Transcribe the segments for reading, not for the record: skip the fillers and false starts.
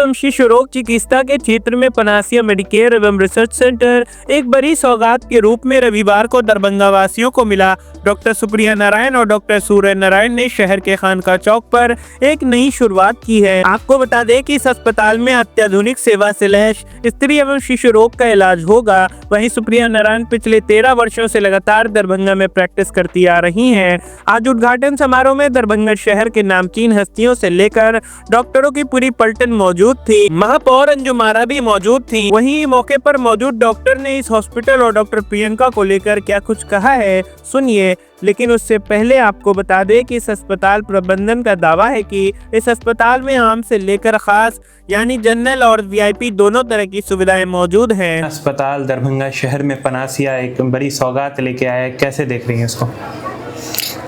एवं शिशु रोग चिकित्सा के क्षेत्र में पनासिया मेडिकेयर एवं रिसर्च सेंटर एक बड़ी सौगात के रूप में रविवार को दरभंगा वासियों को मिला। डॉक्टर सुप्रिया नारायण और डॉक्टर सूर्य नारायण ने शहर के खानका चौक पर एक नई शुरुआत की है। आपको बता दें कि इस अस्पताल में अत्याधुनिक सेवा से लैस स्त्री एवं शिशु रोग का इलाज होगा। वहीं सुप्रिया नारायण पिछले 13 वर्षों से लगातार दरभंगा में प्रैक्टिस करती आ रही हैं। आज उद्घाटन समारोह में दरभंगा शहर के नामचीन हस्तियों से लेकर डॉक्टरों की पूरी पलटन मौजूद थी। महापौर अंजुम आरा भी मौजूद थी। वहीं मौके पर मौजूद डॉक्टर ने इस हॉस्पिटल और डॉक्टर प्रियंका को लेकर क्या कुछ कहा है, सुनिए। लेकिन उससे पहले आपको बता दें कि इस अस्पताल प्रबंधन का दावा है कि इस अस्पताल में आम से लेकर खास यानी जनरल और वीआईपी दोनों तरह की सुविधाएं मौजूद हैं। अस्पताल दरभंगा शहर में पनासिया एक बड़ी सौगात लेके आया है, कैसे देख रही हैं इसको?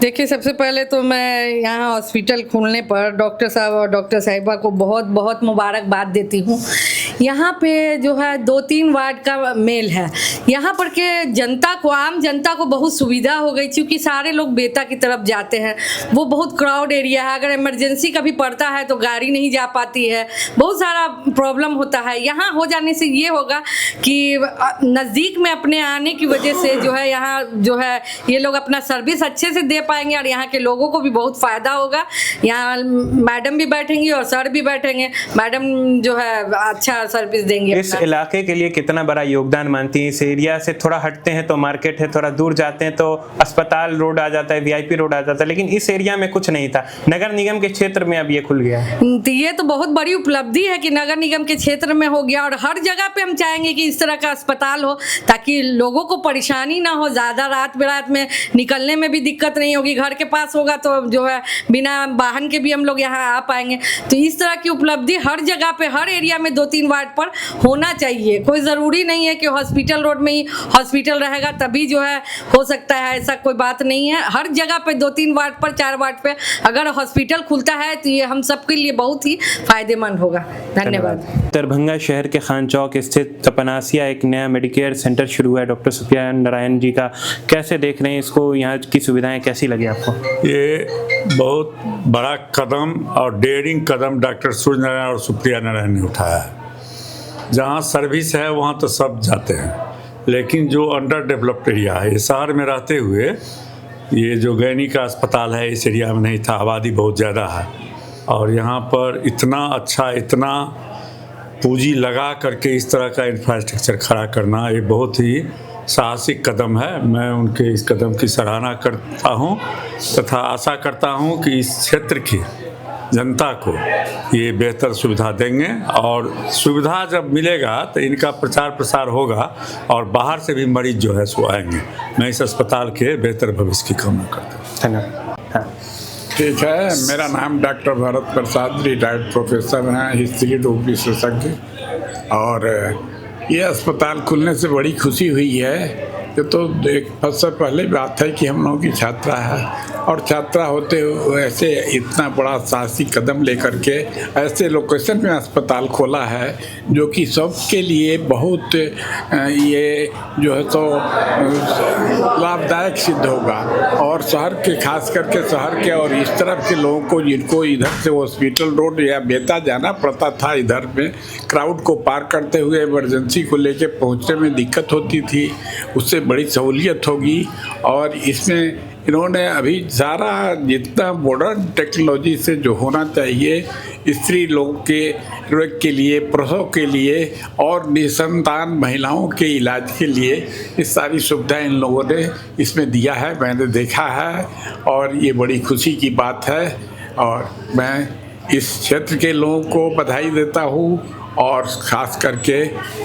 देखिए, सबसे पहले तो मैं यहाँ हॉस्पिटल खुलने पर डॉक्टर साहब और डॉक्टर साहिबा को बहुत बहुत मुबारकबाद देती हूँ। यहाँ पे जो है 2-3 वार्ड का मेल है। यहाँ पर के जनता को, आम जनता को बहुत सुविधा हो गई, क्योंकि सारे लोग बेता की तरफ जाते हैं। वो बहुत क्राउड एरिया है, अगर इमरजेंसी कभी पड़ता है तो गाड़ी नहीं जा पाती है, बहुत सारा प्रॉब्लम होता है। यहाँ हो जाने से ये होगा कि नज़दीक में अपने आने की वजह से जो है यहाँ जो है ये लोग अपना सर्विस अच्छे से दे पाएंगे और यहाँ के लोगों को भी बहुत फ़ायदा होगा। यहाँ मैडम भी बैठेंगी और सर भी बैठेंगे। मैडम जो है अच्छा सर्विस देंगे। इस इलाके के लिए कितना बड़ा योगदान मानती हैं? इस एरिया से थोड़ा हटते हैं तो मार्केट है, थोड़ा दूर जाते हैं तो अस्पताल रोड आ जाता है, वीआईपी रोड आ जाता है, लेकिन इस एरिया में कुछ नहीं था। नगर निगम के क्षेत्र में अब ये खुल गया है। तो ये तो बहुत बड़ी उपलब्धि है कि नगर निगम के क्षेत्र में हो गया, और हर जगह पे हम चाहेंगे कि इस तरह का अस्पताल हो ताकि लोगों को परेशानी ना हो, ज़्यादा रात बिरात में निकलने में भी दिक्कत नहीं होगी। घर के पास होगा तो जो है बिना वाहन के भी हम लोग यहाँ आ पाएंगे। तो इस तरह की उपलब्धि हर जगह पे, हर एरिया में 2-3 वार्ड पर होना चाहिए। कोई ज़रूरी नहीं है कि हॉस्पिटल रोड में ही हॉस्पिटल रहेगा तभी जो है हो सकता है, ऐसा कोई बात नहीं है। हर जगह पे 2-3 वार्ड पर, 4 वार्ड पे अगर हॉस्पिटल खुलता है तो ये हम सबके लिए बहुत ही फायदेमंद होगा। धन्यवाद। दरभंगा शहर के खान चौक स्थित पनासिया एक नया मेडिकेयर सेंटर शुरू हुआ है डॉक्टर सुप्रिया नारायण जी का, कैसे देख रहे हैं इसको? यहाँ की सुविधाएं कैसी लगी आपको? ये बहुत बड़ा कदम और डेयरिंग कदम डॉक्टर सूर्य नारायण और सुप्रिया नारायण ने उठाया है। जहाँ सर्विस है वहाँ तो सब जाते हैं, लेकिन जो अंडर डेवलप्ड एरिया है, ये शहर में रहते हुए ये जो गैनी का अस्पताल है इस एरिया में नहीं था, आबादी बहुत ज़्यादा है, और यहाँ पर इतना अच्छा, इतना पूंजी लगा करके इस तरह का इंफ्रास्ट्रक्चर खड़ा करना ये बहुत ही साहसिक कदम है। मैं उनके इस कदम की सराहना करता हूँ तथा आशा करता हूँ कि इस क्षेत्र की जनता को ये बेहतर सुविधा देंगे, और सुविधा जब मिलेगा तो इनका प्रचार प्रसार होगा और बाहर से भी मरीज जो है सो आएंगे। मैं इस अस्पताल के बेहतर भविष्य की कामना करता हूँ। धन्यवाद। ठीक है, मेरा नाम डॉक्टर भरत प्रसाद, रिटायर्ड प्रोफेसर हैं, हिस्ट्री रोग विशेषज्ञ। और ये अस्पताल खुलने से बड़ी खुशी हुई है। ये तो एक सबसे पहले बात है कि हम लोगों की छात्रा है, और छात्रा होते हुए ऐसे इतना बड़ा साहसी कदम लेकर के ऐसे लोकेशन में अस्पताल खोला है जो कि सबके लिए बहुत ये जो है तो लाभदायक सिद्ध होगा। और शहर के, खास करके शहर के और इस तरफ के लोगों को जिनको इधर से हॉस्पिटल रोड या बेता जाना पड़ता था, इधर में क्राउड को पार करते हुए इमरजेंसी को लेके पहुंचने में दिक्कत होती थी, उससे बड़ी सहूलियत होगी। और इसमें इन्होंने अभी सारा जितना मॉडर्न टेक्नोलॉजी से जो होना चाहिए स्त्री लोग के लिए, पुरुषों के लिए और निसंतान महिलाओं के इलाज के लिए ये सारी सुविधाएं इन लोगों ने इसमें दिया है, मैंने देखा है, और ये बड़ी खुशी की बात है। और मैं इस क्षेत्र के लोगों को बधाई देता हूँ, और ख़ास करके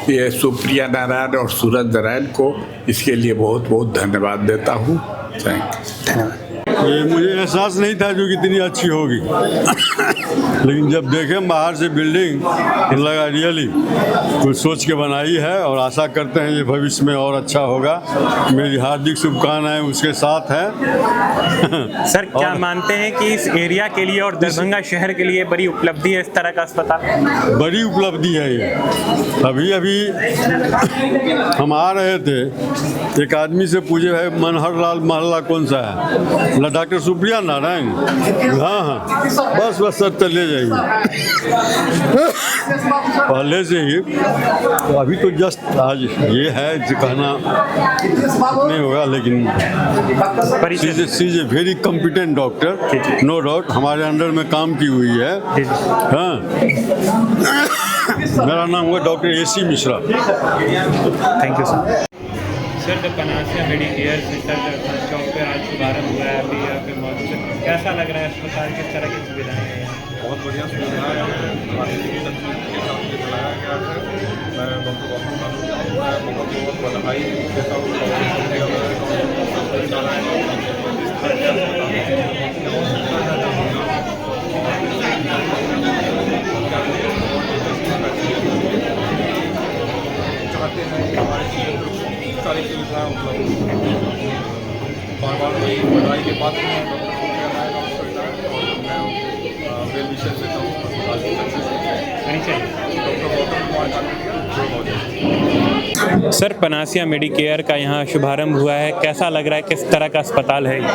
ये सुप्रिया नारायण और सूरज नारायण को इसके लिए बहुत बहुत धन्यवाद देता हूँ। धन्यवाद। ये मुझे एहसास नहीं था जो कितनी अच्छी होगी लेकिन जब देखें बाहर से बिल्डिंग लगा रियली कुछ सोच के बनाई है, और आशा करते हैं ये भविष्य में और अच्छा होगा। मेरी हार्दिक शुभकामनाएं उसके साथ हैं। सर, क्या मानते हैं कि इस एरिया के लिए और दरभंगा शहर के लिए बड़ी उपलब्धि है इस तरह का अस्पताल? बड़ी उपलब्धि है ये। अभी अभी हम आ रहे थे, एक आदमी से पूछे, भाई मनहर लाल मोहल्ला कौन सा है? डॉक्टर सुप्रिया नारायण। हाँ हाँ, बस बस सर चले जाइए। पहले से ही तो अभी तो जस्ट आज ये है जो कहना नहीं होगा, लेकिन she is a very competent doctor, no doubt. हमारे अंडर में काम की हुई है। हाँ, मेरा नाम हुआ डॉक्टर AC मिश्रा। Thank you sir. सर, जब पनासिया मेडिकेयर सेंटर चौक पे आज शुभारंभ हुआ है, अभी यहाँ पे मौजूद है, कैसा लग रहा है अस्पताल, किस तरह की सुविधाएं हैं यहाँ? बहुत बढ़िया सुविधा है। के साथ ये चलाया गया है। मैं डॉक्टर गौतम साहब को बहुत बहुत बधाई देता हूँ। चाहते हैं कि हमारे क्षेत्र को सारी सुविधाएँ उपलब्ध हों। बार बार वही बधाई के पात्र हैं डॉक्टर और मैं वेल विशेष देता हूँ अस्पताल की सक्सेस डॉक्टर गौतम कुमार का। सर, पनासिया मेडिकेयर का यहाँ शुभारंभ हुआ है, कैसा लग रहा है, किस तरह का अस्पताल है ये?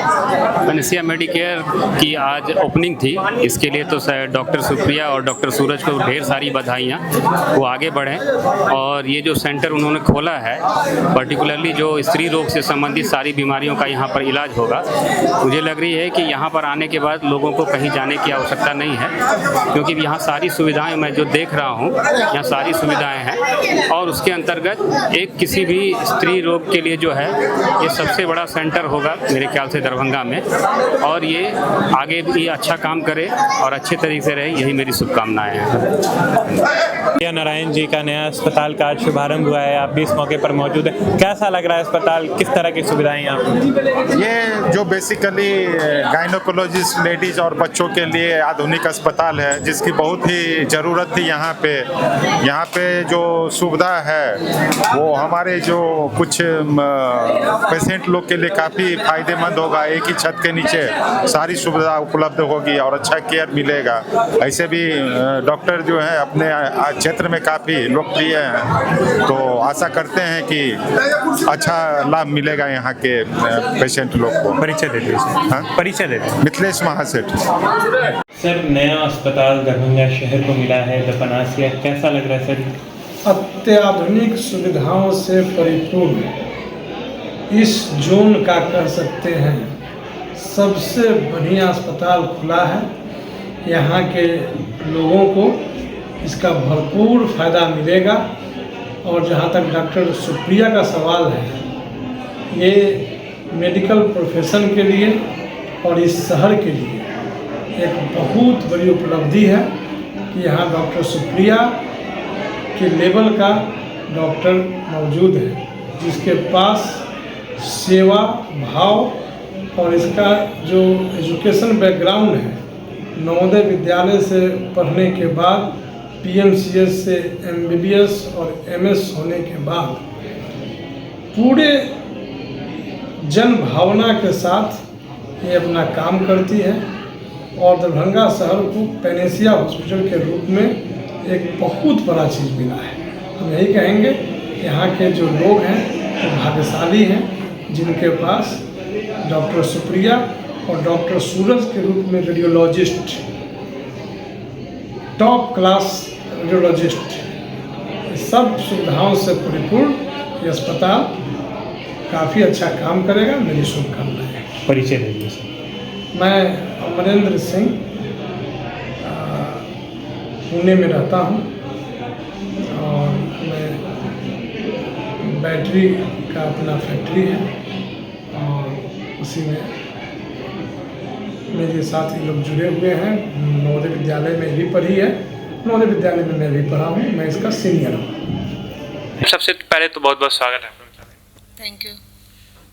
पनासिया मेडिकेयर की आज ओपनिंग थी, इसके लिए तो डॉक्टर सुप्रिया और डॉक्टर सूरज को ढेर सारी बधाइयाँ। वो आगे बढ़ें और ये जो सेंटर उन्होंने खोला है, पर्टिकुलरली जो स्त्री रोग से संबंधित सारी बीमारियों का यहाँ पर इलाज होगा, मुझे लग रही है कि यहाँ पर आने के बाद लोगों को कहीं जाने की आवश्यकता नहीं है, क्योंकि यहाँ सारी सुविधाएँ मैं जो देख रहा हूँ, यहाँ सारी सुविधाएँ हैं। और उसके अंतर्गत एक किसी भी स्त्री रोग के लिए जो है ये सबसे बड़ा सेंटर होगा मेरे ख्याल से दरभंगा में, और ये आगे भी अच्छा काम करे और अच्छे तरीके से रहे, यही मेरी शुभकामनाएं हैं। नारायण जी का नया अस्पताल का आज शुभारंभ हुआ है, आप भी इस मौके पर मौजूद हैं, कैसा लग रहा है अस्पताल, किस तरह की सुविधाएं यहाँ पर? ये जो बेसिकली गायनोकोलॉजिस्ट लेडीज और बच्चों के लिए आधुनिक अस्पताल है, जिसकी बहुत ही ज़रूरत थी यहाँ पे। यहाँ पे जो सुविधा है वो हमारे जो कुछ पेशेंट लोग के लिए काफ़ी फायदेमंद होगा। एक ही छत के नीचे सारी सुविधा उपलब्ध होगी और अच्छा केयर मिलेगा। ऐसे भी डॉक्टर जो है अपने क्षेत्र में काफ़ी लोकप्रिय हैं, तो आशा करते हैं कि अच्छा लाभ मिलेगा यहाँ के पेशेंट लोग को। परिचय दे दीजिए। हाँ, परिचय दे दीजिए। मिथिलेश महासेठ। सर, नया अस्पताल दरभंगा शहर को मिला है द पनासिया, कैसा लग रहा है सर? अत्याधुनिक सुविधाओं से परिपूर्ण इस जोन का कह सकते हैं सबसे बढ़िया अस्पताल खुला है। यहाँ के लोगों को इसका भरपूर फ़ायदा मिलेगा। और जहाँ तक डॉक्टर सुप्रिया का सवाल है, ये मेडिकल प्रोफेशन के लिए और इस शहर के लिए एक बहुत बड़ी उपलब्धि है कि यहाँ डॉक्टर सुप्रिया के लेवल का डॉक्टर मौजूद है, जिसके पास सेवा भाव और इसका जो एजुकेशन बैकग्राउंड है, नवोदय विद्यालय से पढ़ने के बाद PMCS से MBBS और MS होने के बाद पूरे जन भावना के साथ ये अपना काम करती है और दरभंगा शहर को पैनेसिया हॉस्पिटल के रूप में एक बहुत बड़ा चीज़ मिला है। हम यही कहेंगे यहाँ के जो लोग हैं वो भाग्यशाली हैं, जिनके पास डॉक्टर सुप्रिया और डॉक्टर सूरज के रूप में रेडियोलॉजिस्ट, टॉप क्लास रेडियोलॉजिस्ट, सब सुविधाओं से परिपूर्ण ये अस्पताल काफ़ी अच्छा काम करेगा। मेरी शुभकामनाएं। परिचय दे दीजिए। मैं अमरेंद्र सिंह पुणे में रहता हूँ और मैं बैटरी का अपना फैक्ट्री है और उसी में मेरे साथी लोग जुड़े हुए हैं। नवोदय विद्यालय में भी पढ़ी है, नवोदय विद्यालय में मैं भी पढ़ा हूँ, मैं इसका सीनियर हूँ। सबसे पहले तो बहुत बहुत स्वागत है। Thank you.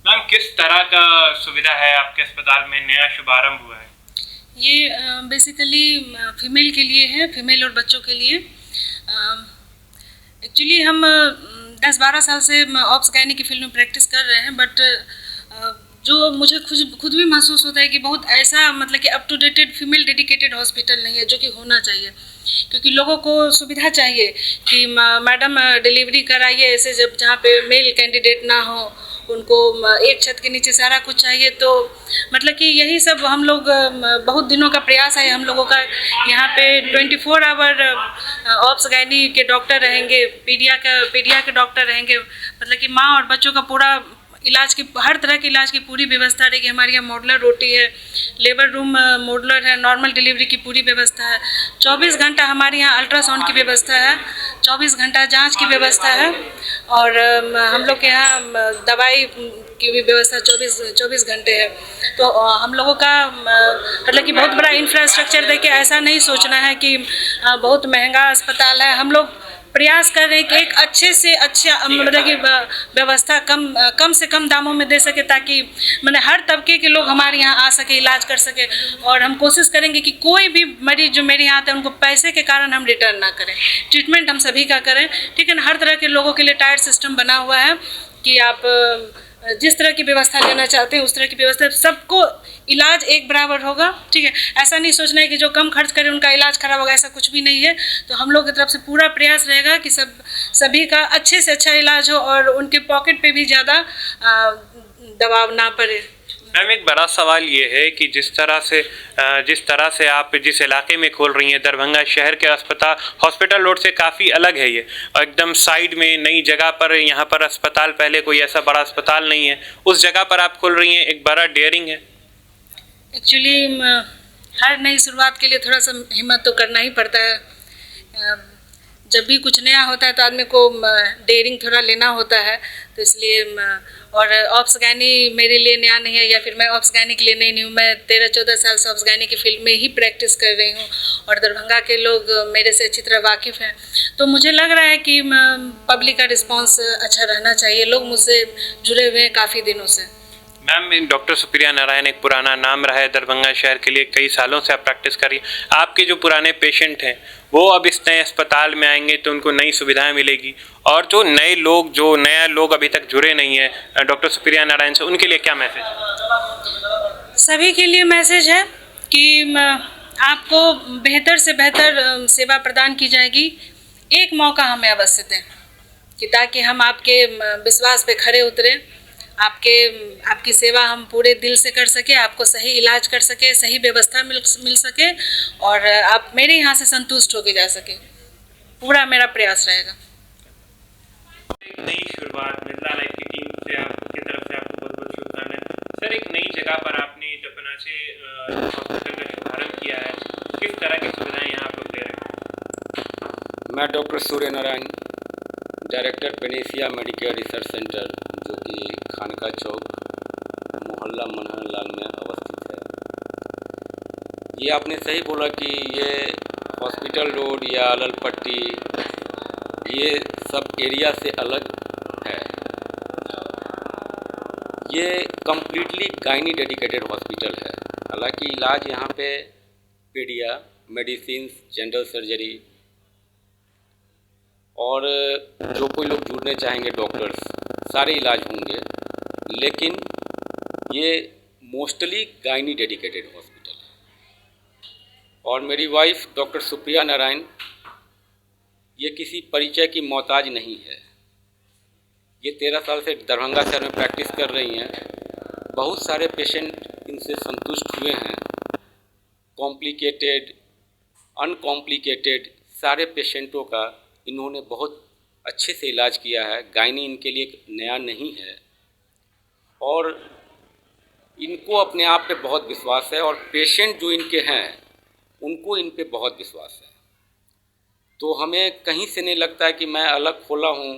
मैम, किस तरह का सुविधा है आपके अस्पताल में, नया शुभारंभ हुआ है? ये बेसिकली फीमेल के लिए है, फीमेल और बच्चों के लिए। एक्चुअली हम 10-12 साल से ऑब्स गायनी की फील्ड में प्रैक्टिस कर रहे हैं, बट जो मुझे खुद भी महसूस होता है कि बहुत ऐसा मतलब कि up to dated female dedicated hospital नहीं है, जो कि होना चाहिए, क्योंकि लोगों को सुविधा चाहिए कि मैडम डिलीवरी कराइए ऐसे जब जहाँ पे मेल कैंडिडेट ना हो, उनको एक छत के नीचे सारा कुछ चाहिए। तो मतलब कि यही सब हम लोग बहुत दिनों का प्रयास है हम लोगों का। यहाँ पे 24 आवर ऑप्स गायनी के डॉक्टर रहेंगे, पीडिया के डॉक्टर रहेंगे, मतलब कि माँ और बच्चों का पूरा इलाज की, हर तरह के इलाज की पूरी व्यवस्था रहेगी। हमारे यहाँ मॉडलर रोटी है, लेबर रूम मॉडलर है, नॉर्मल डिलीवरी की पूरी व्यवस्था है। 24 घंटा हमारे यहाँ अल्ट्रासाउंड की व्यवस्था है, 24 घंटा जांच की व्यवस्था है, और हम लोग के यहाँ दवाई की भी व्यवस्था 24 घंटे है। तो हम लोगों का मतलब कि बहुत बड़ा इंफ्रास्ट्रक्चर देके ऐसा नहीं सोचना है कि बहुत महंगा अस्पताल है। हम लोग प्रयास कर रहे हैं कि एक अच्छे से अच्छा मतलब कि व्यवस्था कम से कम दामों में दे सके, ताकि मतलब हर तबके के लोग हमारे यहाँ आ सके, इलाज कर सके। और हम कोशिश करेंगे कि कोई भी मरीज जो मेरे यहाँ आते हैं उनको पैसे के कारण हम रिटर्न ना करें, ट्रीटमेंट हम सभी का करें, ठीक है ना। हर तरह के लोगों के लिए टायर सिस्टम बना हुआ है कि आप जिस तरह की व्यवस्था लेना चाहते हैं उस तरह की व्यवस्था, सबको इलाज एक बराबर होगा, ठीक है। ऐसा नहीं सोचना है कि जो कम खर्च करे उनका इलाज खराब होगा, ऐसा कुछ भी नहीं है। तो हम लोग की तरफ से पूरा प्रयास रहेगा कि सभी का अच्छे से अच्छा इलाज हो और उनके पॉकेट पे भी ज़्यादा दबाव ना पड़े। मैम, एक बड़ा सवाल ये है कि जिस तरह से आप जिस इलाके में खोल रही हैं, दरभंगा शहर के अस्पताल हॉस्पिटल रोड से काफ़ी अलग है ये, एकदम साइड में नई जगह पर, यहाँ पर अस्पताल पहले कोई ऐसा बड़ा अस्पताल नहीं है, उस जगह पर आप खोल रही हैं, एक बड़ा डेयरिंग है। एक्चुअली हर नई शुरुआत के लिए थोड़ा सा हिम्मत तो करना ही पड़ता है। जब भी कुछ नया होता है तो आदमी को डेयरिंग थोड़ा लेना होता है, तो इसलिए और ऑप्स गायनी मेरे लिए नया नहीं है, या फिर मैं ऑप्स गायनी के लिए नहीं हूँ। मैं 13-14 साल से ऑप्स गायनी की फील्ड में ही प्रैक्टिस कर रही हूँ और दरभंगा के लोग मेरे से अच्छी तरह वाकिफ़ हैं। तो मुझे लग रहा है कि पब्लिक का रिस्पांस अच्छा रहना चाहिए। लोग मुझसे जुड़े हुए हैं काफ़ी दिनों से। मैम, डॉक्टर सुप्रिया नारायण एक पुराना नाम रहा है दरभंगा शहर के लिए, कई सालों से आप प्रैक्टिस कर रही हैं। आपके जो पुराने पेशेंट हैं वो अब इस नए अस्पताल में आएंगे तो उनको नई सुविधाएं मिलेगी, और जो नया लोग अभी तक जुड़े नहीं हैं डॉक्टर सुप्रिया नारायण से, उनके लिए क्या मैसेज है? सभी के लिए मैसेज है कि आपको बेहतर से बेहतर सेवा प्रदान की जाएगी। एक मौका हमें अवश्य दें कि ताकि हम आपके विश्वास पे खरे उतरें, आपकी सेवा हम पूरे दिल से कर सके, आपको सही इलाज कर सके, सही व्यवस्था मिल सके, और आप मेरे यहाँ से संतुष्ट होके जा सके। पूरा मेरा प्रयास रहेगा। एक नई शुरुआत मिर्जा लाइफ की टीम से आपकी तरफ से आपको बहुत बहुत शुभकामनाएं। सर, एक नई जगह पर आपने जपना से हॉस्पिटल का शुभारंभ किया है, किस तरह की सुविधाएं यहाँ आप लोग दे रहे हैं? मैं doctor Surya Narayan, director Panacea Medicare research centre, जो कि खानका चौक मोहल्ला मनहर लाल में अवस्थित है। ये आपने सही बोला कि ये हॉस्पिटल रोड या अलल पट्टी ये सब एरिया से अलग है। ये कम्प्लीटली गायनी डेडिकेटेड हॉस्पिटल है। हालांकि इलाज यहाँ पे पीडिया, मेडिसिन, जनरल सर्जरी और जो कोई लोग जुड़ने चाहेंगे डॉक्टर्स, सारे इलाज होंगे, लेकिन ये मोस्टली गायनी डेडिकेटेड हॉस्पिटल है। और मेरी वाइफ डॉक्टर सुप्रिया नारायण ये किसी परिचय की मोहताज नहीं है। ये 13 साल से दरभंगा शहर में प्रैक्टिस कर रही हैं। बहुत सारे पेशेंट इनसे संतुष्ट हुए हैं। कॉम्प्लिकेटेड, अनकॉम्प्लिकेटेड सारे पेशेंटों का इन्होंने बहुत अच्छे से इलाज किया है। गायनी इनके लिए नया नहीं है और इनको अपने आप पे बहुत विश्वास है, और पेशेंट जो इनके हैं उनको इन पे बहुत विश्वास है। तो हमें कहीं से नहीं लगता है कि मैं अलग खोला हूँ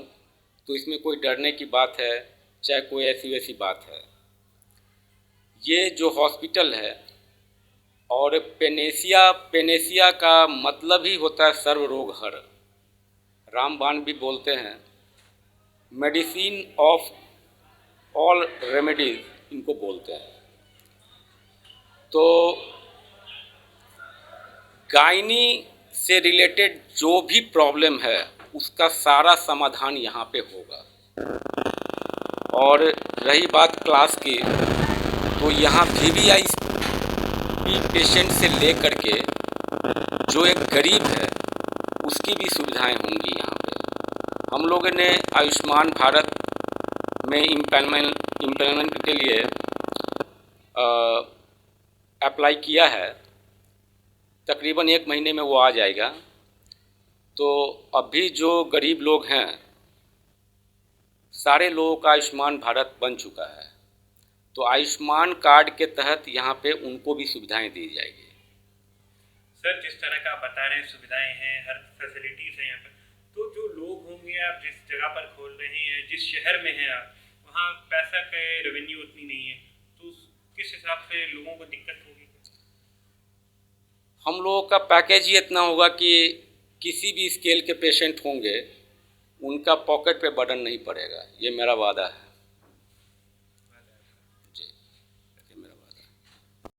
तो इसमें कोई डरने की बात है, चाहे कोई ऐसी वैसी बात है। ये जो हॉस्पिटल है, और पेनेसिया का मतलब ही होता है सर्व रोग हर। रामबाण भी बोलते हैं, मेडिसिन ऑफ ऑल रेमेडीज इनको बोलते हैं। तो गायनी से रिलेटेड जो भी प्रॉब्लम है उसका सारा समाधान यहाँ पे होगा। और रही बात क्लास की, तो यहाँ वीवीआईपी पेशेंट से लेकर के जो एक गरीब है उसकी भी सुविधाएं होंगी यहाँ पे। हम लोगों ने आयुष्मान भारत में इम्प्लेमेंट के लिए अप्लाई किया है। तकरीबन 1 महीने में वो आ जाएगा। तो अभी जो गरीब लोग हैं, सारे लोगों का आयुष्मान भारत बन चुका है, तो आयुष्मान कार्ड के तहत यहाँ पे उनको भी सुविधाएं दी जाएगी। सर, जिस तरह का आप बता रहे हैं, सुविधाएं हैं, हर फैसिलिटीज़ हैं यहाँ पर, तो जो लोग होंगे, आप जिस जगह पर खोल रहे हैं, जिस शहर में हैं आप, वहाँ पैसा का रेवेन्यू उतनी नहीं है, तो किस हिसाब से लोगों को दिक्कत होगी? हम लोगों का पैकेज ही इतना होगा कि किसी भी स्केल के पेशेंट होंगे, उनका पॉकेट पे बर्डन नहीं पड़ेगा, ये मेरा वादा है।